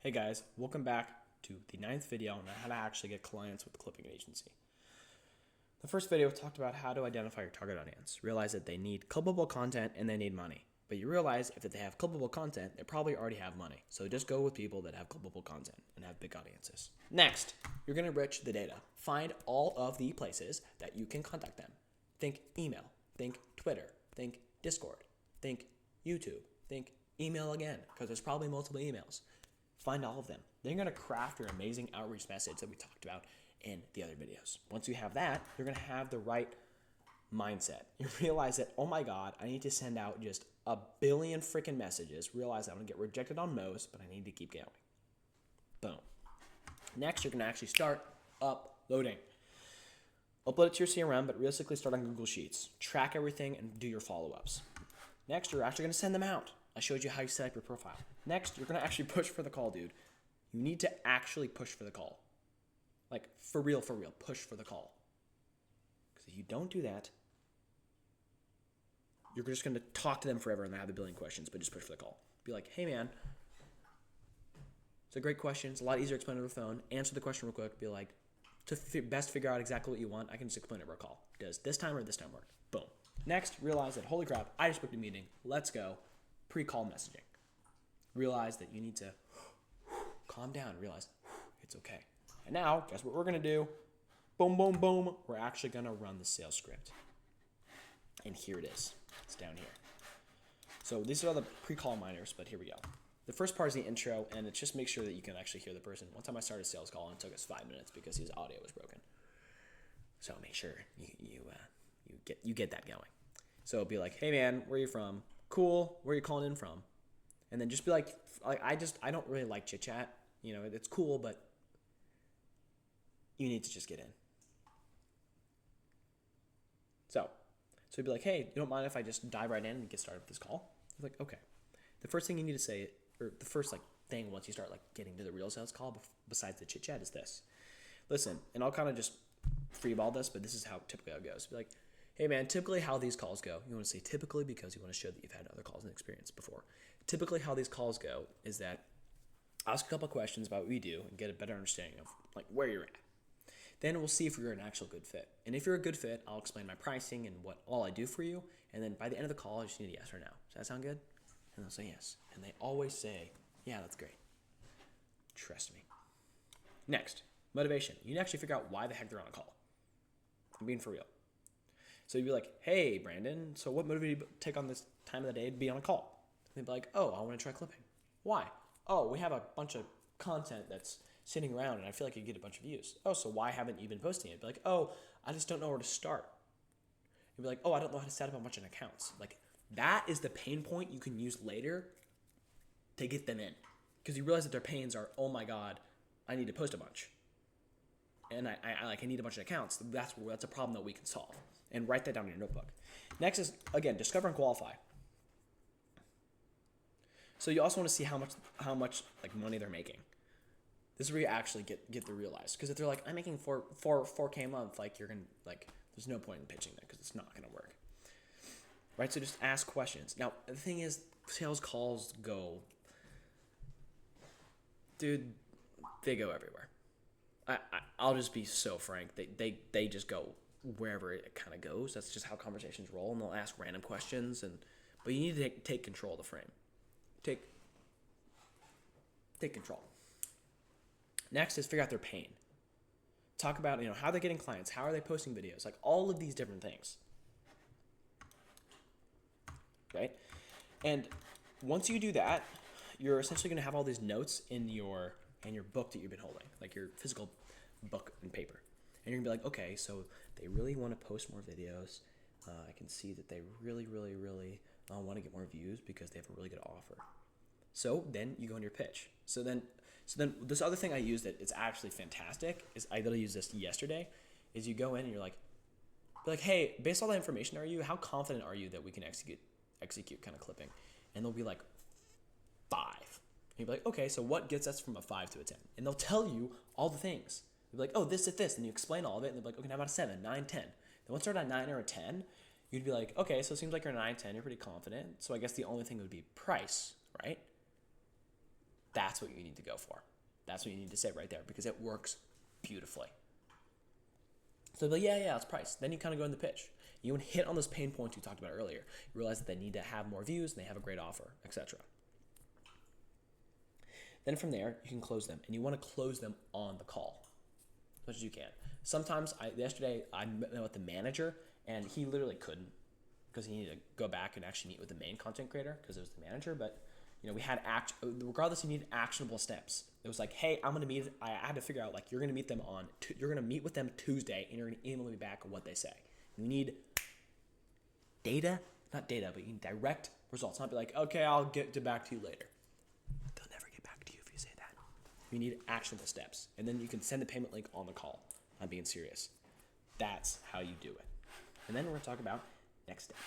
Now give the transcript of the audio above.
Hey guys, welcome back to the 9th video on how to actually get clients with the clipping agency. The first video talked about how to identify your target audience. Realize that they need clippable content and they need money. But you realize if they have clippable content, they probably already have money. So just go with people that have clippable content and have big audiences. Next, you're going to enrich the data. Find all of the places that you can contact them. Think email, think Twitter, think Discord, think YouTube, think email again, because there's probably multiple emails. Find all of them. Then you're going to craft your amazing outreach message that we talked about in the other videos. Once you have that, you're going to have the right mindset. You realize that, oh my God, I need to send out just a billion freaking messages. Realize I'm going to get rejected on most, but I need to keep going. Boom. Next, you're going to actually start uploading. Upload it to your CRM, but realistically start on Google Sheets. Track everything and do your follow-ups. Next, you're actually going to send them out. I showed you how you set up your profile. Next, you're going to actually push for the call, dude. You need to actually push for the call. Like, for real, push for the call. Because if you don't do that, you're just going to talk to them forever and they have a billion questions, but just push for the call. Be like, hey, man, it's a great question. It's a lot easier to explain over the phone. Answer the question real quick. Be like, to best figure out exactly what you want, I can just explain it over a call. Does this time or this time work? Boom. Next, realize that, holy crap, I just booked a meeting. Let's go. Pre-call messaging. Realize that you need to calm down. Realize it's okay. And now, guess what we're going to do? Boom, boom, boom. We're actually going to run the sales script. And here it is. It's down here. So these are all the pre-call minors, but here we go. The first part is the intro, and it just makes sure that you can actually hear the person. One time I started a sales call, and it took us 5 minutes because his audio was broken. So make sure you get that going. So it'll be like, hey man, where are you from? Cool. Where are you calling in from? And then just be like I don't really like chit chat. You know, it's cool, but you need to just get in. So you'd be like, hey, you don't mind if I just dive right in and get started with this call? You're like, okay. The first thing you need to say, or the first thing once you start getting to the real sales call, besides the chit chat, is this. Listen, and I'll kind of just freeball this, but this is how typically it goes. Be like, hey man, typically how these calls go, you want to say typically because you want to show that you've had other calls and experience before. Typically how these calls go is that ask a couple of questions about what we do and get a better understanding of where you're at. Then we'll see if you're an actual good fit. And if you're a good fit, I'll explain my pricing and what all I do for you. And then by the end of the call, I just need a yes or no. Does that sound good? And they'll say yes. And they always say, yeah, that's great. Trust me. Next, motivation. You need to actually figure out why the heck they're on a call. I'm being for real. So you'd be like, hey, Brandon, so what motivated you to take on this time of the day to be on a call? And they'd be like, oh, I want to try clipping. Why? Oh, we have a bunch of content that's sitting around and I feel like you get a bunch of views. Oh, so why haven't you been posting it? Be like, oh, I just don't know where to start. You'd be like, oh, I don't know how to set up a bunch of accounts. That is the pain point you can use later to get them in. Because you realize that their pains are, oh my God, I need to post a bunch. And I need a bunch of accounts. That's a problem that we can solve. And write that down in your notebook. Next is, again, discover and qualify. So you also want to see how much money they're making. This is where you actually get the realize. Because if they're like, I'm making 4K a month, there's no point in pitching that because it's not going to work. Right? So just ask questions. Now, the thing is, sales calls go, dude, they go everywhere. I'll just be so frank. They just go wherever it kind of goes. That's just how conversations roll, and they'll ask random questions. But you need to take control of the frame. Take control. Next is figure out their pain. Talk about how they're getting clients, how are they posting videos, all of these different things. Right? And once you do that, you're essentially going to have all these notes in your book that you've been holding, your physical book and paper. And you're going to be like, okay, so they really want to post more videos. I can see that they really, really, really want to get more views because they have a really good offer. So then you go into your pitch. So then this other thing I use that it's actually fantastic is I literally used this yesterday. Is you go in and you're like, hey, based on all that information, how confident are you that we can execute kind of clipping? And they'll be like 5. And you'll be like, okay, so what gets us from a 5 to a 10? And they'll tell you all the things. You'll be like, oh, this at this, and you explain all of it, and they'll be like, okay, now about a 7, 9, 10. Then once they're at a 9 or a 10, you'd be like, okay, so it seems like you're a 9, 10, you're pretty confident. So I guess the only thing would be price, right? That's what you need to go for. That's what you need to say right there because it works beautifully. So they're like, yeah, it's price. Then you kind of go in the pitch. You want to hit on those pain points you talked about earlier. You realize that they need to have more views and they have a great offer, etc. Then from there, you can close them, and you want to close them on the call as much as you can. Sometimes, yesterday, I met with the manager, and he literally couldn't because he needed to go back and actually meet with the main content creator because it was the manager. But we had regardless, you need actionable steps. It was like, hey, I'm gonna meet. I had to figure out like you're gonna meet them you're gonna meet with them Tuesday, and you're gonna email me back what they say. You need data, not data, but you need direct results. Not be like, okay, I'll get back to you later. They'll never get back to you if you say that. You need actionable steps, and then you can send the payment link on the call. I'm being serious. That's how you do it. And then we're gonna talk about next step.